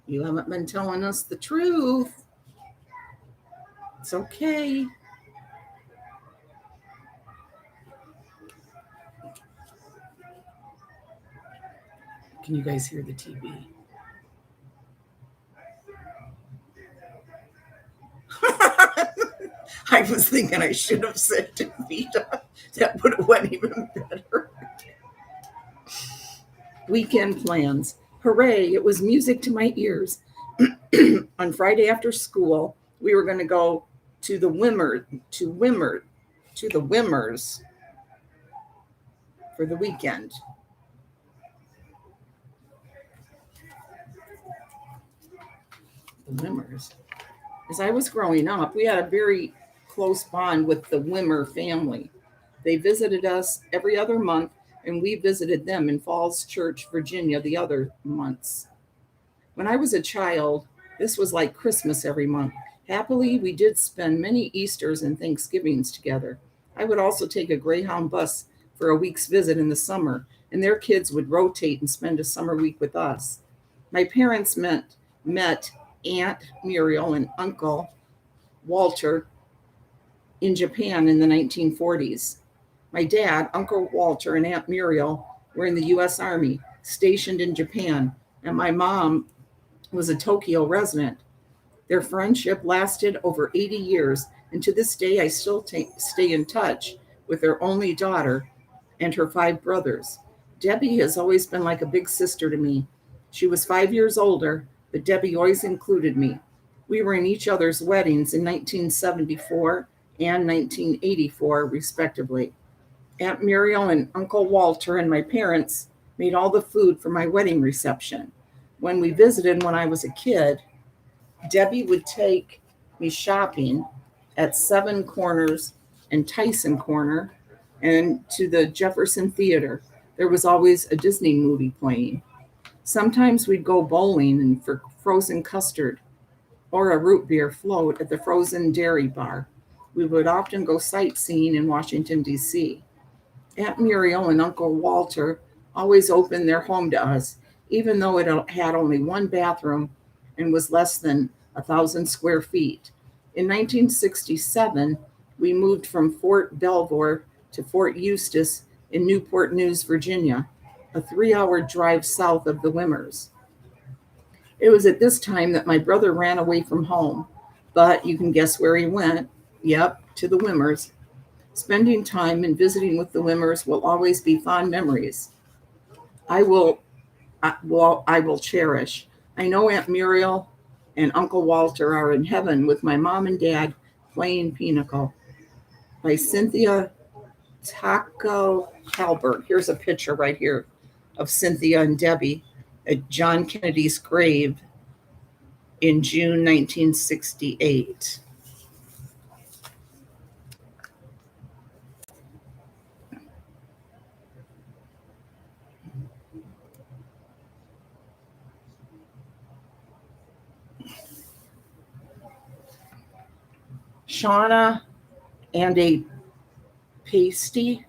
You haven't been telling us the truth. It's okay. Can you guys hear the TV? I was thinking I should have said Vita. That would have went even better. Weekend plans. Hooray, it was music to my ears. On Friday after school, we were going to go to the Wimmers for the weekend. The Wimmers. As I was growing up, we had a very close bond with the Wimmer family. They visited us every other month, and we visited them in Falls Church, Virginia, the other months. When I was a child, this was like Christmas every month. Happily, we did spend many Easters and Thanksgivings together. I would also take a Greyhound bus for a week's visit in the summer, and their kids would rotate and spend a summer week with us. My parents met Aunt Muriel and Uncle Walter in Japan in the 1940s. My dad, Uncle Walter, and Aunt Muriel were in the U.S. Army, stationed in Japan, and my mom was a Tokyo resident. Their friendship lasted over 80 years, and to this day, I still stay in touch with their only daughter and her 5 brothers. Debbie has always been like a big sister to me. She was 5 years older, but Debbie always included me. We were in each other's weddings in 1974 and 1984, respectively. Aunt Muriel and Uncle Walter and my parents made all the food for my wedding reception. When we visited when I was a kid, Debbie would take me shopping at Seven Corners and Tyson Corner and to the Jefferson Theater. There was always a Disney movie playing. Sometimes we'd go bowling and for frozen custard or a root beer float at the Frozen Dairy Bar. We would often go sightseeing in Washington, D.C. Aunt Muriel and Uncle Walter always opened their home to us, even though it had only one bathroom and was less than 1,000 square feet. In 1967, we moved from Fort Belvoir to Fort Eustis in Newport News, Virginia, a 3-hour drive south of the Wimmers. It was at this time that my brother ran away from home, but you can guess where he went. Yep, to the Wimmers. Spending time and visiting with the Wimmers will always be fond memories. I will, I will cherish. I know Aunt Muriel and Uncle Walter are in heaven with my mom and dad playing Pinochle by Cynthia Taco Halbert. Here's a picture right here of Cynthia and Debbie at John Kennedy's grave in June 1968. Shauna and a pasty.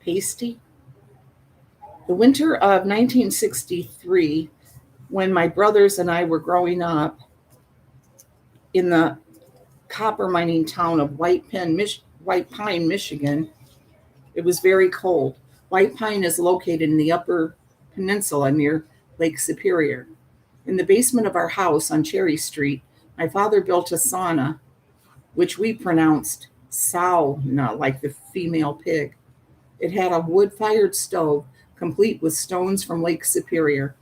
The winter of 1963, when my brothers and I were growing up in the copper mining town of White Pine, Michigan, it was very cold. White Pine is located in the upper peninsula near Lake Superior. In the basement of our house on Cherry Street, my father built a sauna, which we pronounced sauna, like the female pig. It had a wood-fired stove, complete with stones from Lake Superior.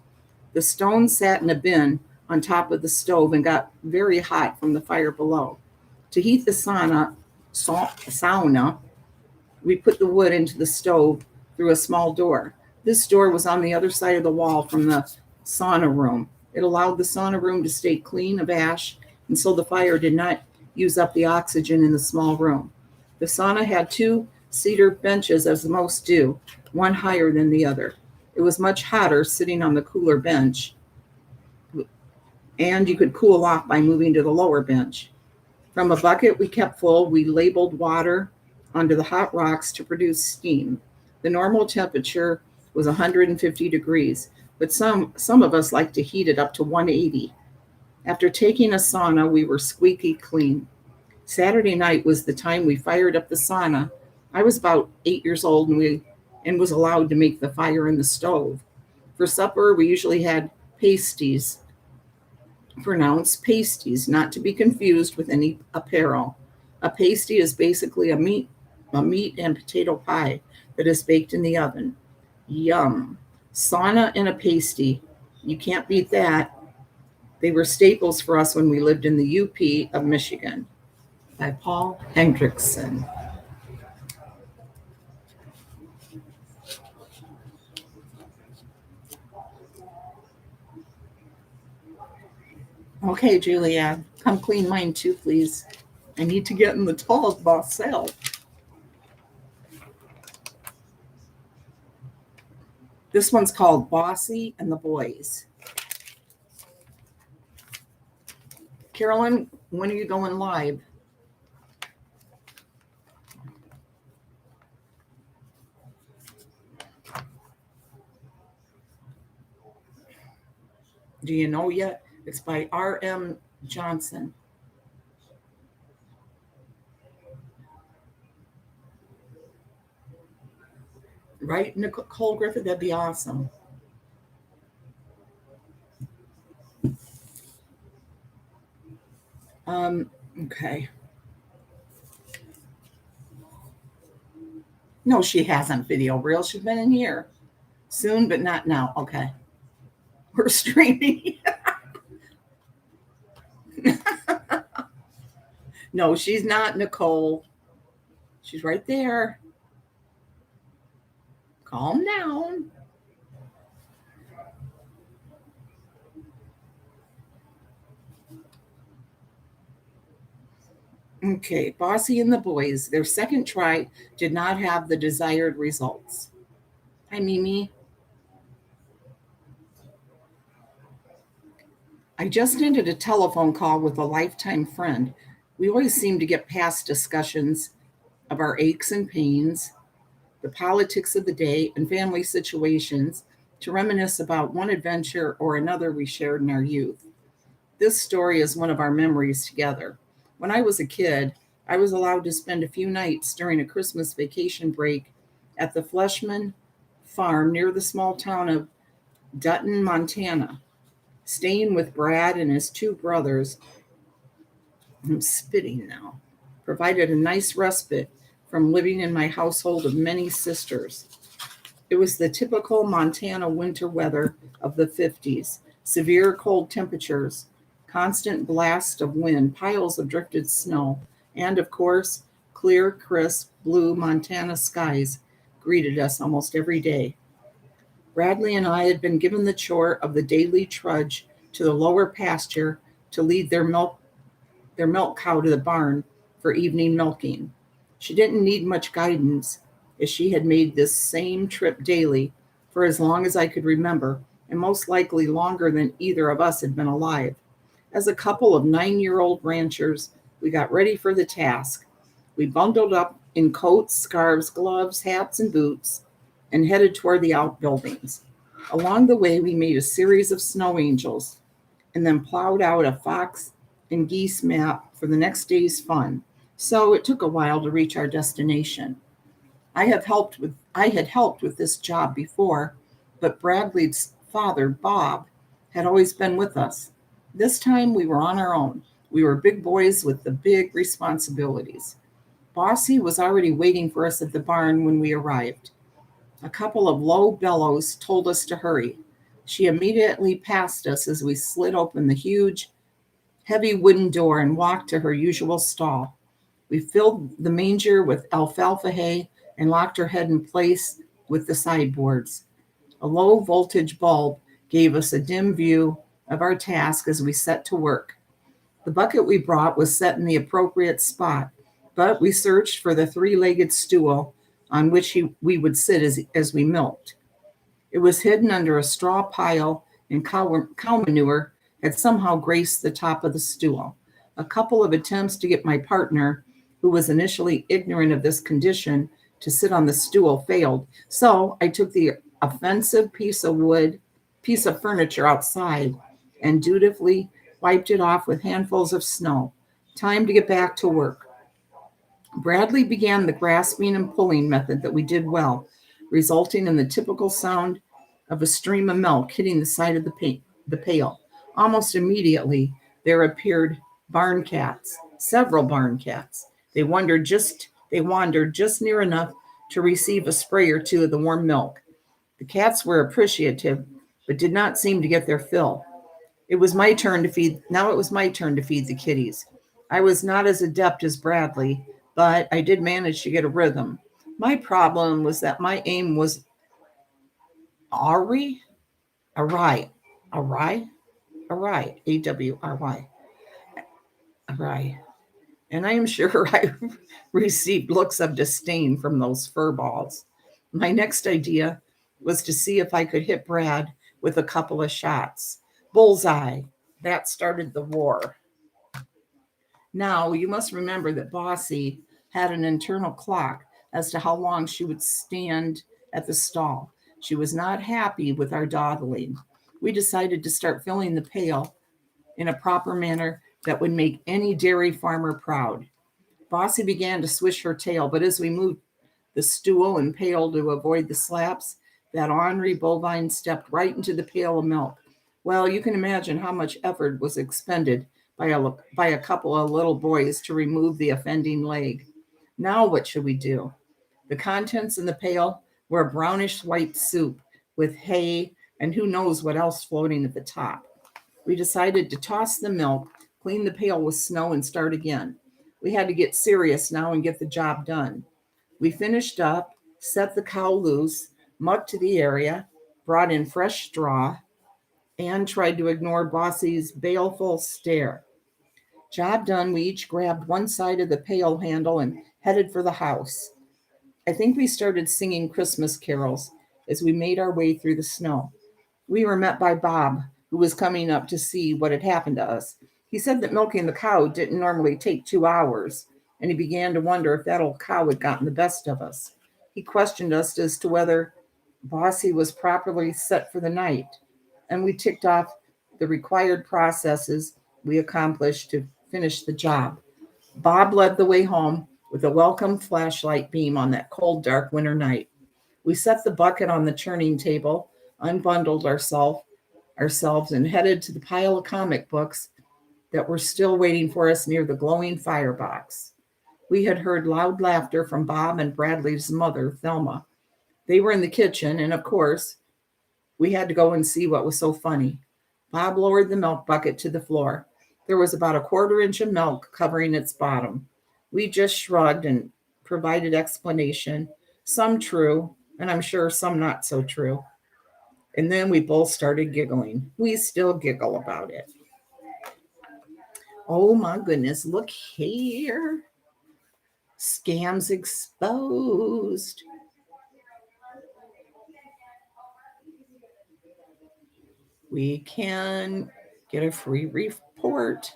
The stones sat in a bin on top of the stove and got very hot from the fire below. To heat the sauna, we put the wood into the stove through a small door. This door was on the other side of the wall from the sauna room. It allowed the sauna room to stay clean of ash, and so the fire did not use up the oxygen in the small room. The sauna had 2 cedar benches, as most do, one higher than the other. It was much hotter sitting on the cooler bench, and you could cool off by moving to the lower bench. From a bucket we kept full, we labeled water onto the hot rocks to produce steam. The normal temperature was 150 degrees, but some of us liked to heat it up to 180. After taking a sauna, we were squeaky clean. Saturday night was the time we fired up the sauna. I was about 8 years old and was allowed to make the fire in the stove. For supper, we usually had pasties, pronounced pasties, not to be confused with any apparel. A pasty is basically a meat and potato pie that is baked in the oven. Yum. Sauna and a pasty. You can't beat that. They were staples for us when we lived in the UP of Michigan. By Paul Hendrickson. Okay, Julia, come clean mine too, please. I need to get in the tub myself. This one's called Bossy and the Boys. Carolyn, when are you going live? Do you know yet? It's by R.M. Johnson. Right, Nicole Griffith? That'd be awesome. Okay. No, she hasn't video reel. She's been in here. Soon, but not now. Okay. We're streaming. No, she's not, Nicole. She's right there. Calm down. Okay, Bossy and the boys, their second try did not have the desired results. Hi, Mimi. I just ended a telephone call with a lifetime friend. We always seem to get past discussions of our aches and pains, the politics of the day, and family situations to reminisce about one adventure or another we shared in our youth. This story is one of our memories together. When I was a kid, I was allowed to spend a few nights during a Christmas vacation break at the Fleshman farm near the small town of Dutton, Montana, staying with Brad and his two brothers. I'm spitting now. Provided a nice respite from living in my household of many sisters. It was the typical Montana winter weather of the 50s, severe cold temperatures, constant blast of wind, piles of drifted snow, and of course, clear, crisp, blue Montana skies greeted us almost every day. Bradley and I had been given the chore of the daily trudge to the lower pasture to lead their milk cow to the barn for evening milking. She didn't need much guidance, as she had made this same trip daily for as long as I could remember, and most likely longer than either of us had been alive. As a couple of 9-year-old ranchers, we got ready for the task. We bundled up in coats, scarves, gloves, hats, and boots and headed toward the outbuildings. Along the way, we made a series of snow angels and then plowed out a fox and geese map for the next day's fun. So it took a while to reach our destination. I had helped with this job before, but Bradley's father, Bob, had always been with us. This time we were on our own. We were big boys with the big responsibilities. Bossy was already waiting for us at the barn when we arrived. A couple of low bellows told us to hurry. She immediately passed us as we slid open the huge, heavy wooden door and walked to her usual stall. We filled the manger with alfalfa hay and locked her head in place with the sideboards. A low voltage bulb gave us a dim view of our task as we set to work. The bucket we brought was set in the appropriate spot, but we searched for the three-legged stool on which we would sit as we milked. It was hidden under a straw pile, and cow manure had somehow graced the top of the stool. A couple of attempts to get my partner, who was initially ignorant of this condition, to sit on the stool failed. So I took the offensive piece of furniture outside and dutifully wiped it off with handfuls of snow. Time to get back to work. Bradley began the grasping and pulling method that we did well, resulting in the typical sound of a stream of milk hitting the side of the pail. Almost immediately, there appeared barn cats, several barn cats. They wandered just near enough to receive a spray or two of the warm milk. The cats were appreciative, but did not seem to get their fill. It was my turn to feed the kitties. I was not as adept as Bradley, but I did manage to get a rhythm. My problem was that my aim was awry, awry, awry, awry, awry, awry. And I am sure I received looks of disdain from those fur balls. My next idea was to see if I could hit Brad with a couple of shots. Bullseye. That started the war. Now, you must remember that Bossy had an internal clock as to how long she would stand at the stall. She was not happy with our dawdling. We decided to start filling the pail in a proper manner that would make any dairy farmer proud. Bossy began to swish her tail, but as we moved the stool and pail to avoid the slaps, that ornery bovine stepped right into the pail of milk. Well, you can imagine how much effort was expended by a couple of little boys to remove the offending leg. Now what should we do? The contents in the pail were a brownish white soup with hay and who knows what else floating at the top. We decided to toss the milk, clean the pail with snow, and start again. We had to get serious now and get the job done. We finished up, set the cow loose, mucked the area, brought in fresh straw, and tried to ignore Bossy's baleful stare. Job done, we each grabbed one side of the pail handle and headed for the house. I think we started singing Christmas carols as we made our way through the snow. We were met by Bob, who was coming up to see what had happened to us. He said that milking the cow didn't normally take 2 hours, and he began to wonder if that old cow had gotten the best of us. He questioned us as to whether Bossy was properly set for the night, and we ticked off the required processes we accomplished to finish the job. Bob led the way home with a welcome flashlight beam on that cold, dark winter night. We set the bucket on the churning table, unbundled ourselves, and headed to the pile of comic books that were still waiting for us near the glowing firebox. We had heard loud laughter from Bob and Bradley's mother, Thelma. They were in the kitchen, and of course, we had to go and see what was so funny. Bob lowered the milk bucket to the floor. There was about a quarter inch of milk covering its bottom. We just shrugged and provided explanation, some true, and I'm sure some not so true. And then we both started giggling. We still giggle about it. Oh my goodness, look here. Scams exposed. We can get a free report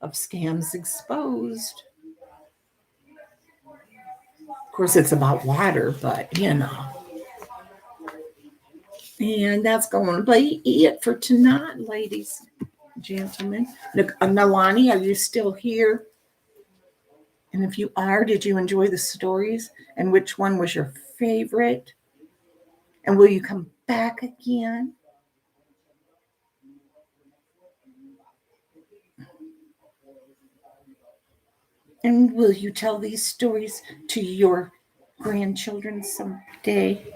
of scams exposed. Of course, it's about water, but you know. And that's going to be it for tonight, ladies and gentlemen. Nalani, are you still here? And if you are, did you enjoy the stories? And which one was your favorite? And will you come back again? And will you tell these stories to your grandchildren someday?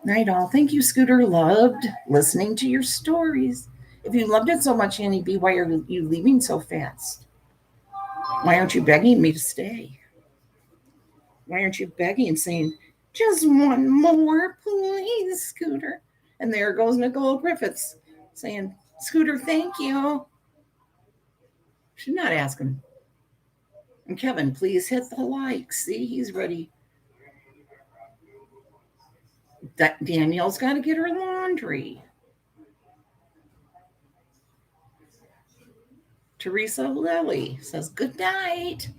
Night all. Thank you, Scooter. Loved listening to your stories. If you loved it so much, Annie B, why are you leaving so fast? Why aren't you begging me to stay? Why aren't you begging and saying, just one more, please, Scooter? And there goes Nicole Griffiths saying, Scooter, thank you. She's not asking. And Kevin, please hit the like. See, he's ready. Danielle's got to get her laundry. Teresa Lilly says, good night.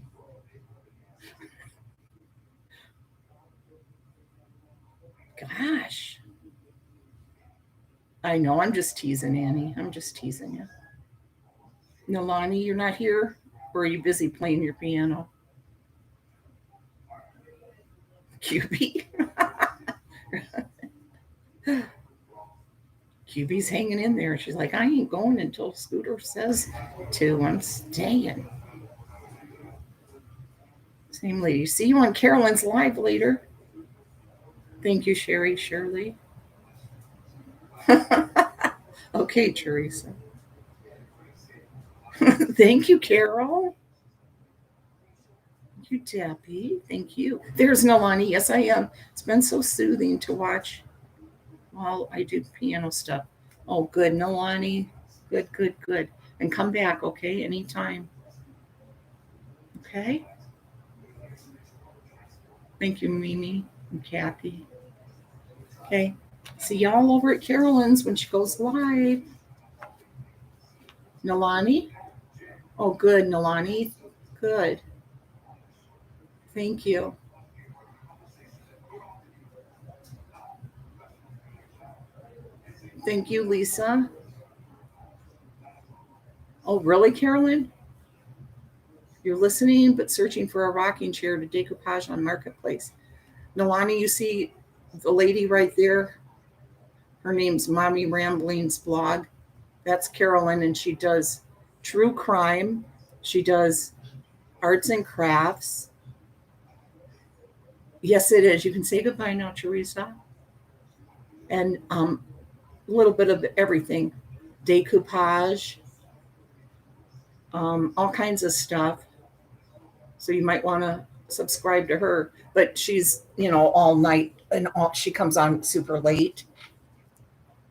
Gosh. I know, I'm just teasing, Annie. I'm just teasing you. Nalani, you're not here? Or are you busy playing your piano? QB? QB's hanging in there. She's like, I ain't going until Scooter says to. I'm staying. Same lady. See you on Carolyn's Live later. Thank you, Shirley. Okay, Teresa. Thank you, Carol. Thank you, Debbie. Thank you. There's Nalani. Yes, I am. It's been so soothing to watch while I do piano stuff. Oh, good, Nalani. Good. And come back, okay, anytime. Okay? Thank you, Mimi and Kathy. Okay. See y'all over at Carolyn's when she goes live. Nalani? Oh, good, Nalani. Good. Thank you. Thank you, Lisa. Oh, really, Carolyn? You're listening, but searching for a rocking chair to decoupage on Marketplace. Nalani, you see the lady right there? Her name's Mommy Ramblings Blog. That's Carolyn, and she does true crime. She does arts and crafts. Yes, it is. You can say goodbye now, Teresa. And a little bit of everything, decoupage, all kinds of stuff. So you might want to subscribe to her. But she's, all night, and she comes on super late.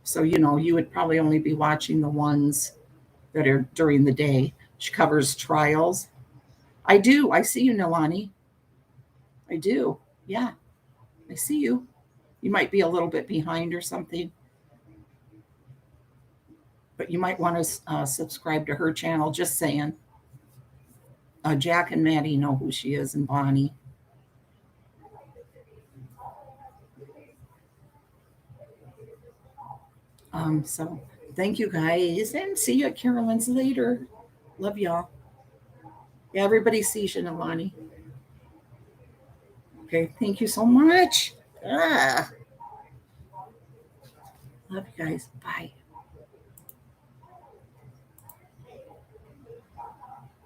So, you would probably only be watching the ones that are during the day. She covers trials. I do. I see you, Nilani. I do. Yeah, I see you. You might be a little bit behind or something, but you might want to subscribe to her channel. Just saying. Jack and Maddie know who she is, and Bonnie. So thank you guys, and see you at Carolyn's later. Love y'all. Yeah, everybody sees you, Nilani. Okay, thank you so much. Love you guys. Bye.